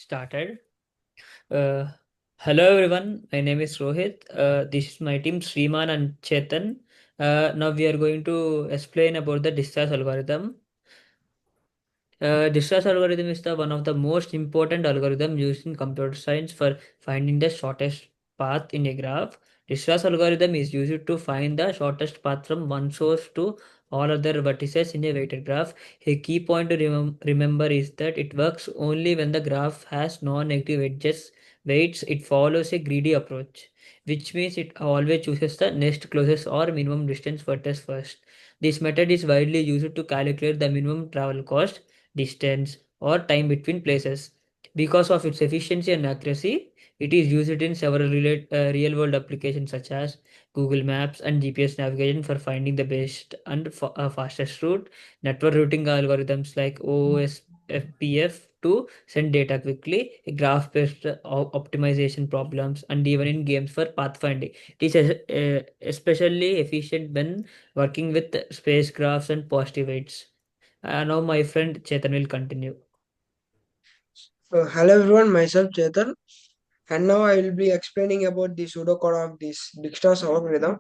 started. Uh, Hello everyone, my name is Rohith. This is my team Sriman and Chetan. Now we are going to explain about the discharge algorithm. Discharge algorithm is the one of the most important algorithm used in computer science for finding the shortest path in a graph. Discharge algorithm is used to find the shortest path from one source to all other vertices in a weighted graph. A key point to remember is that it works only when the graph has non-negative edges. Weights, it follows a greedy approach, which means it always chooses the next closest or minimum distance vertex first. This method is widely used to calculate the minimum travel cost, distance, or time between places. Because of its efficiency and accuracy, it is used in several real-world applications such as Google Maps and GPS navigation for finding the best and fastest route, network routing algorithms like OSPF to send data quickly, graph-based optimization problems, and even in games for pathfinding. It is especially efficient when working with space graphs and positive weights. Now my friend Chetan will continue. Hello everyone, myself Chethan, and now I will be explaining about the pseudocode of this Dijkstra's algorithm.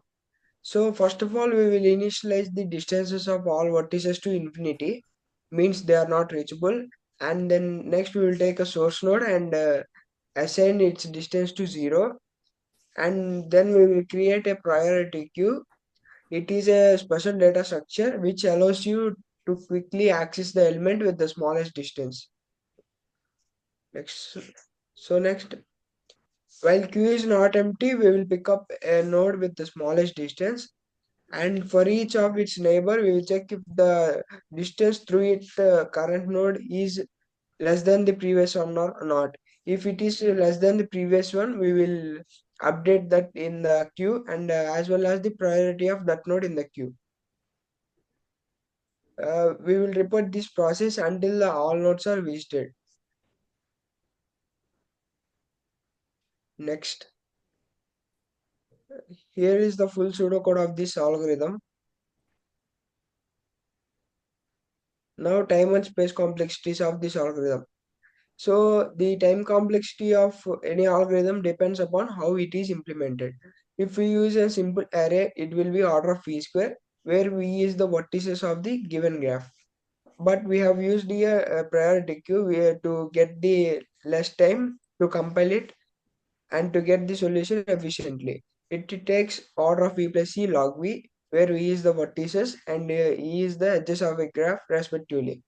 So first of all, we will initialize the distances of all vertices to infinity, means they are not reachable, and then next we will take a source node and assign its distance to 0, and then we will create a priority queue. It is a special data structure which allows you to quickly access the element with the smallest distance. Next, so next. While queue is not empty, we will pick up a node with the smallest distance, and for each of its neighbor, we will check if the distance through its current node is less than the previous one or not. If it is less than the previous one, we will update that in the queue and as well as the priority of that node in the queue. We will report this process until all nodes are visited. Next, here is the full pseudocode of this algorithm. Now, time and space complexities of this algorithm. So, the time complexity of any algorithm depends upon how it is implemented. If we use a simple array, it will be order of v square, where v is the vertices of the given graph. But we have used here a priority queue to get the less time to compile it and to get the solution efficiently. It takes order of v plus c log v, where v is the vertices and e is the edges of a graph respectively.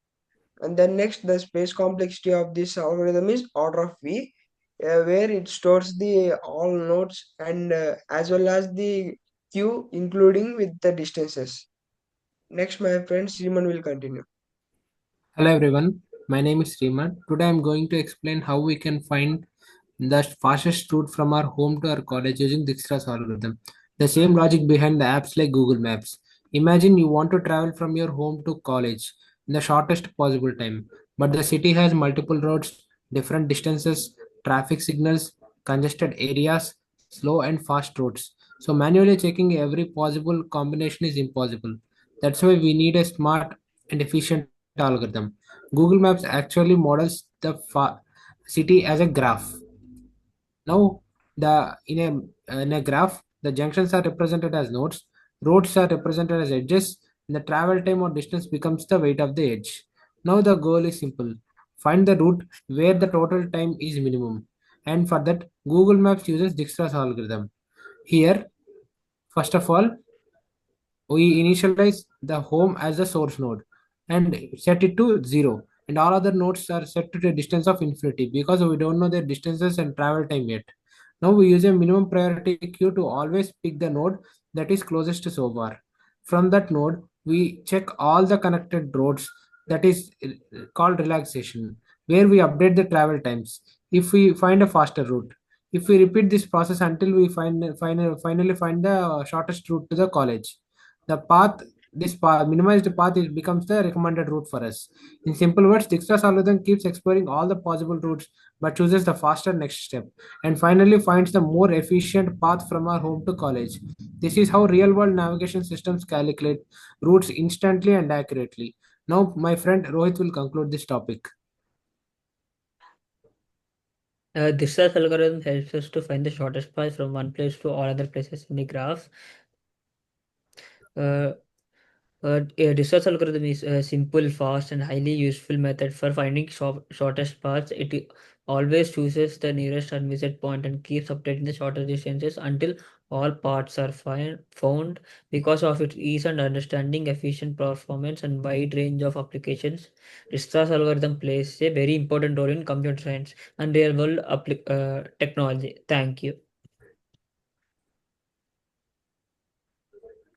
And then next, the space complexity of this algorithm is order of v, where it stores the all nodes and as well as the queue, including with the distances. Next, my friend Simon will continue. Hello everyone, my name is Sriman. Today I am going to explain how we can find the fastest route from our home to our college using Dijkstra's algorithm. The same logic behind the apps like Google Maps. Imagine you want to travel from your home to college in the shortest possible time, but the city has multiple roads, different distances, traffic signals, congested areas, slow and fast roads. So manually checking every possible combination is impossible. That's why we need a smart and efficient algorithm. Google Maps actually models the city as a graph. Now, the in a graph, the junctions are represented as nodes, roads are represented as edges, and the travel time or distance becomes the weight of the edge. Now, the goal is simple: find the route where the total time is minimum, and for that, Google Maps uses Dijkstra's algorithm. Here, first of all, we initialize the home as the source node and set it to 0, and all other nodes are set to the distance of infinity because we don't know their distances and travel time yet. Now we use a minimum priority queue to always pick the node that is closest to so far. From that node we check all the connected roads, that is called relaxation, where we update the travel times if we find a faster route. If we repeat this process until we finally find the shortest route to the college, the path this path, minimized path becomes the recommended route for us. In simple words, Dijkstra's algorithm keeps exploring all the possible routes but chooses the faster next step and finally finds the more efficient path from our home to college. This is how real world navigation systems calculate routes instantly and accurately. Now my friend Rohit will conclude this topic. Dijkstra's algorithm helps us to find the shortest path from one place to all other places in the graph. Uh, a research algorithm is a simple, fast, and highly useful method for finding shortest paths. It always chooses the nearest unvisited point and keeps updating the shortest distances until all paths are found. Because of its ease and understanding, efficient performance, and wide range of applications, Distra's algorithm plays a very important role in computer science and real-world technology. Thank you.